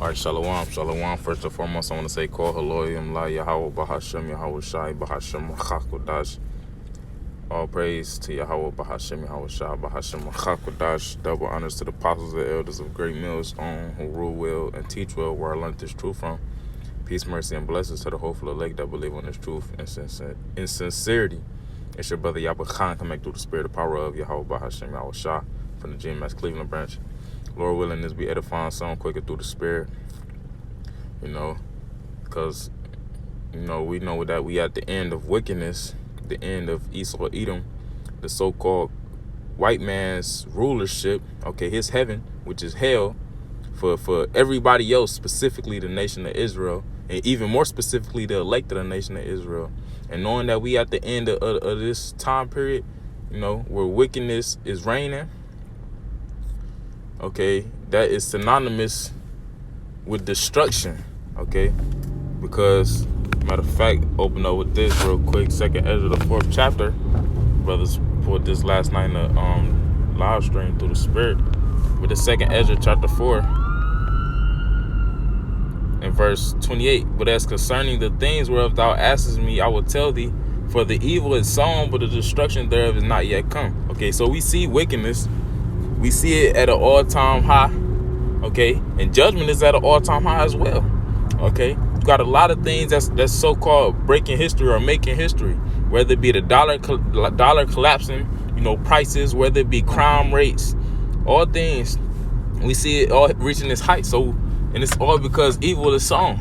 All right, shalom, shalom. First and foremost, I want to say, Kol Haloyim La Yahweh Bahashem Yahweh Shai Bahashem Chakodash. All praise to Yahweh Bahashem Yahweh Shai Bahashem Chakodash. Double honors to the apostles and elders of Great Mills on who rule well and teach well, where I learned this truth from. Peace, mercy, and blessings to the hopeful elect that believe on this truth in sincerity. It's your brother Yahweh Khan coming through the spirit and power of Yahweh Bahashem Yahweh Shai from the GMS Cleveland branch. Lord willing, this be edifying some quicker through the spirit, because, we know that we at the end of wickedness, the end of Esau, Edom, the so-called white man's rulership, his heaven, which is hell, for everybody else, specifically the nation of Israel, and even more specifically the elect of the nation of Israel. And knowing that we at the end of this time period, where wickedness is reigning, that is synonymous with destruction, because, matter of fact, open up with this real quick. 2nd Ezra, the 4th chapter. Brothers pulled this last night in the live stream through the spirit. With the 2nd Ezra, chapter 4, and verse 28. But as concerning the things whereof thou askest me, I will tell thee, for the evil is sown, but the destruction thereof is not yet come. So we see wickedness. We see it at an all-time high, and judgment is at an all-time high as well, You got a lot of things that's so-called breaking history or making history, whether it be the dollar collapsing, prices, whether it be crime rates, all things. We see it all reaching its height. So, and it's all because evil is sown.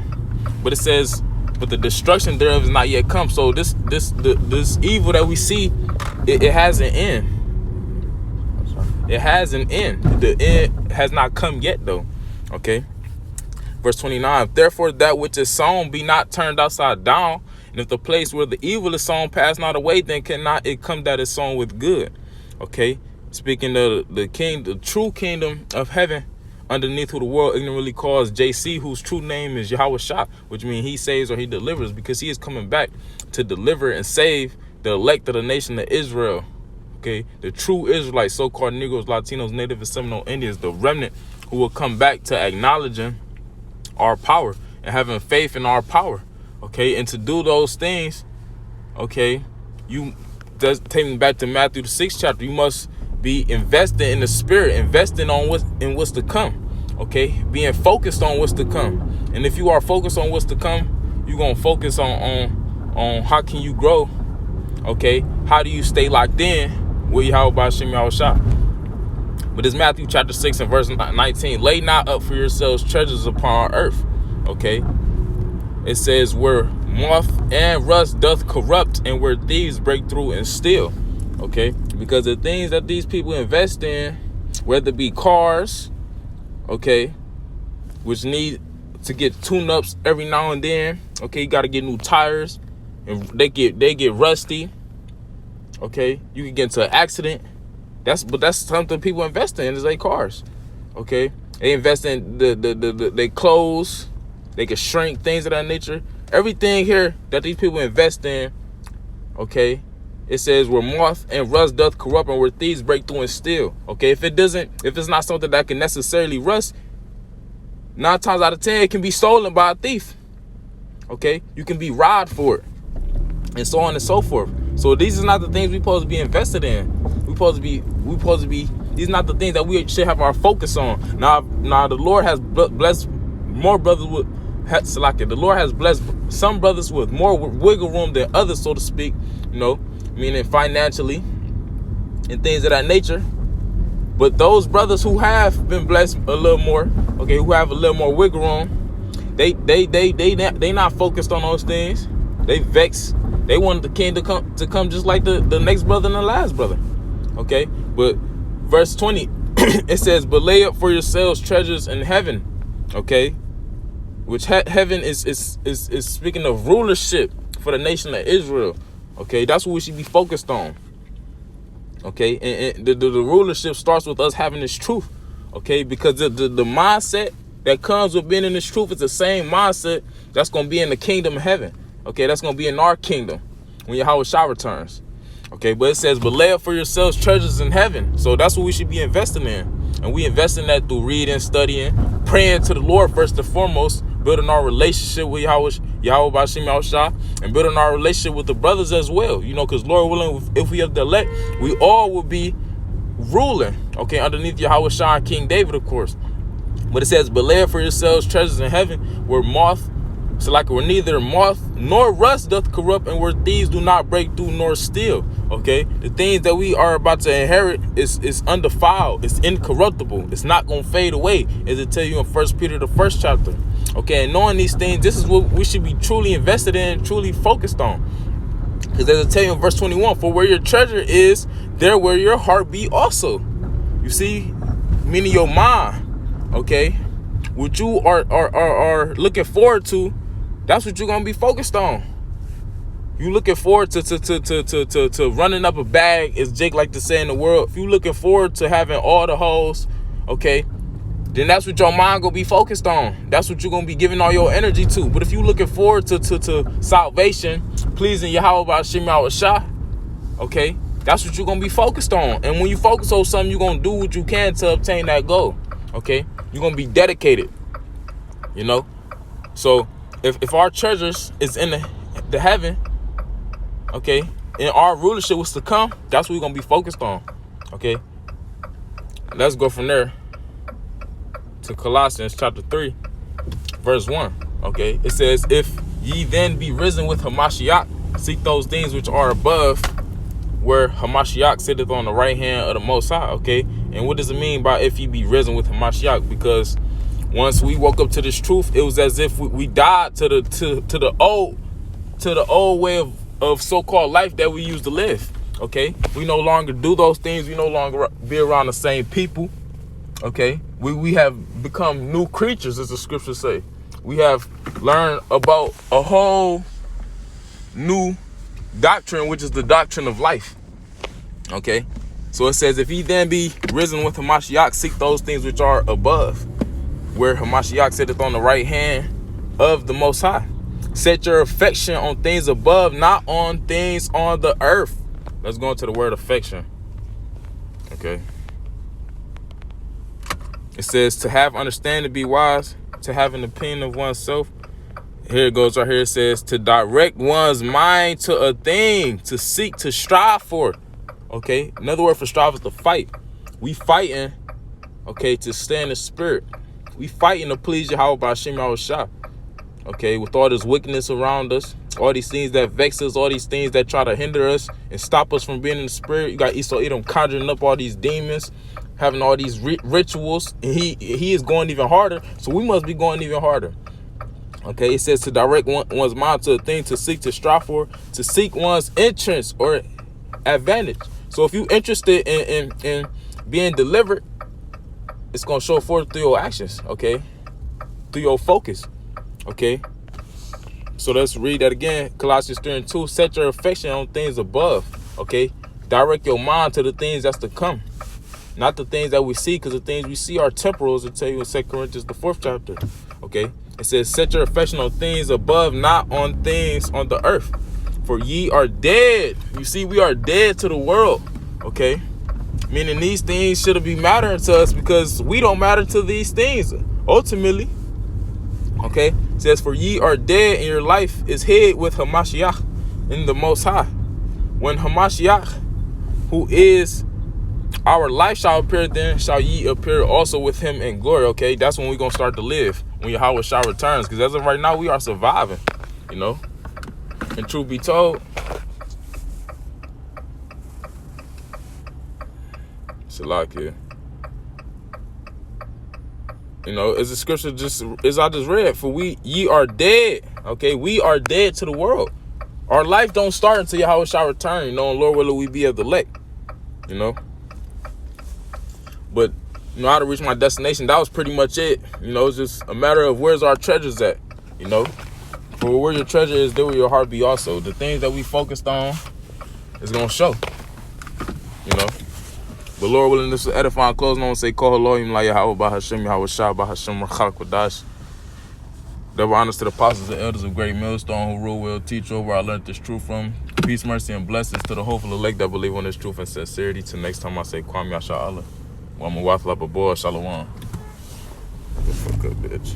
But it says, but the destruction thereof is not yet come. So this evil that we see, it has an end. It has an end. The end has not come yet, though. Verse 29. Therefore, that which is sown be not turned upside down. And if the place where the evil is sown pass not away, then cannot it come that is sown with good. Speaking of the true kingdom of heaven, underneath who the world ignorantly calls JC, whose true name is Yahweh Shah, which means he saves or he delivers, because he is coming back to deliver and save the elect of the nation of Israel. The true Israelites, so-called Negroes, Latinos, Native and Seminole Indians, the remnant who will come back to acknowledging our power and having faith in our power, and to do those things, you just take me back to Matthew the 6th chapter. You must be invested in the spirit, investing on what's to come, being focused on what's to come. And if you are focused on what's to come, you're gonna focus on how can you grow, how do you stay locked in with Yahweh B'Hashem Yahweh Shah. But it's Matthew chapter 6 and verse 19. Lay not up for yourselves treasures upon earth. It says, where moth and rust doth corrupt, and where thieves break through and steal. Because the things that these people invest in, whether it be cars, which need to get tune-ups every now and then. You got to get new tires, and they get rusty. You can get into an accident. That's something people invest in, is their cars. They invest in their clothes. They can shrink, things of that nature. Everything here that these people invest in, it says where moth and rust doth corrupt, and where thieves break through and steal. If it's not something that can necessarily rust, 9 times out of 10 it can be stolen by a thief. You can be robbed for it, and so on and so forth. So these are not the things we're supposed to be invested in. We're supposed to be. These are not the things that we should have our focus on. Now the Lord has blessed more brothers with. The Lord has blessed some brothers with more wiggle room than others, so to speak. Meaning financially and things of that nature. But those brothers who have been blessed a little more, who have a little more wiggle room, they not focused on those things. They vexed. They wanted the king to come just like the next brother and the last brother. But verse 20, it says, but lay up for yourselves treasures in heaven. Which heaven is speaking of rulership for the nation of Israel. That's what we should be focused on. And the rulership starts with us having this truth. Because the mindset that comes with being in this truth is the same mindset that's going to be in the kingdom of heaven. That's going to be in our kingdom when Yahweh Shah returns. Okay, but it says, but lay up for yourselves treasures in heaven. So that's what we should be investing in. And we invest in that through reading, studying, praying to the Lord first and foremost, building our relationship with Yahweh Bashim Yahushua, and building our relationship with the brothers as well. You know, because Lord willing, if we have the elect, we all will be ruling, okay, underneath Yahweh Shah and King David, of course. But it says, but lay up for yourselves treasures in heaven, where neither moth nor rust doth corrupt, and where thieves do not break through nor steal. Okay, the things that we are about to inherit is undefiled, it's incorruptible, it's not gonna fade away, as it tell you in 1 Peter the 1st chapter. Okay, and knowing these things, this is what we should be truly invested in, truly focused on. Because as it tell you in verse 21, for where your treasure is, there will your heart be also. You see, meaning your mind. Okay, what you are looking forward to, that's what you're gonna be focused on. You looking forward to running up a bag, as Jake like to say in the world. If you looking forward to having all the hoes, okay, then that's what your mind gonna be focused on. That's what you're gonna be giving all your energy to. But if you looking forward to salvation, pleasing Yahweh Bashim Yahushua, okay, that's what you're gonna be focused on. And when you focus on something, you're gonna do what you can to obtain that goal. Okay, you're gonna be dedicated, you know. So if our treasures is in the heaven, okay, and our rulership was to come, that's what we're gonna be focused on. Okay, let's go from there to Colossians chapter 3 verse 1. Okay, it says, if ye then be risen with Hamashiach, seek those things which are above, where Hamashiach sitteth on the right hand of the Most High. Okay, and what does it mean by if ye be risen with Hamashiach? Because once we woke up to this truth, it was as if we died to the old way of so-called life that we used to live. Okay, we no longer do those things. We no longer be around the same people. Okay, we have become new creatures, as the scriptures say. We have learned about a whole new doctrine, which is the doctrine of life. Okay, so it says, if ye then be risen with Hamashiach, seek those things which are above, where Hamashiach sitteth on the right hand of the Most High. Set your affection on things above, not on things on the earth. Let's go into the word affection. Okay, it says, to have understanding, to be wise, to have an opinion of oneself. Here it goes right here. It says, to direct one's mind to a thing, to seek, to strive for. Okay, another word for strive is to fight. We fighting, okay, to stay in the spirit. We fighting to please Yahweh Bashim Yahushua. Okay, with all this wickedness around us, all these things that vex us, all these things that try to hinder us and stop us from being in the spirit. You got Esau Edom conjuring up all these demons, having all these rituals, and he is going even harder. So we must be going even harder. Okay, it says to direct one's mind to a thing, to seek, to strive for, to seek one's entrance or advantage. So if you're interested in being delivered, it's going to show forth through your actions, okay, through your focus, okay. So let's read that again. Colossians 3 and 2, set your affection on things above, okay. Direct your mind to the things that's to come, not the things that we see, because the things we see are temporal, as it tell you in 2 Corinthians the 4th chapter, okay. It says, set your affection on things above, not on things on the earth. For ye are dead. You see, we are dead to the world. Okay. Meaning these things shouldn't be mattering to us, because we don't matter to these things ultimately. Okay. It says, for ye are dead, and your life is hid with Hamashiach in the Most High. When Hamashiach, who is our life, shall appear, then shall ye appear also with him in glory. Okay. That's when we're going to start to live, when Yahweh Shah returns. Because as of right now, we are surviving, you know. And truth be told, it's a lot here. You know, as the scripture as I just read, for ye are dead. Okay, we are dead to the world. Our life don't start until Yahweh shall return. You know, and Lord willing, we be of the elect. You know, but you know how to reach my destination. That was pretty much it. You know, it's just a matter of where's our treasures at. You know, for where your treasure is, there will your heart be also. The things that we focused on is gonna show. You know. But Lord willing, this is edifying. Closing on and say, Call Elohim la Yahweh Bahashem Yahweh Shah Bahashem Rachak Wadash. Double honors to the apostles and elders of Great Millstone who rule well, teach over. I learned this truth from. Peace, mercy, and blessings to the hopeful elect that believe on this truth and sincerity. Till next time I say Kwame Yasha Allah. Wama Wathla Baboa Shalom. The fuck up, bitch.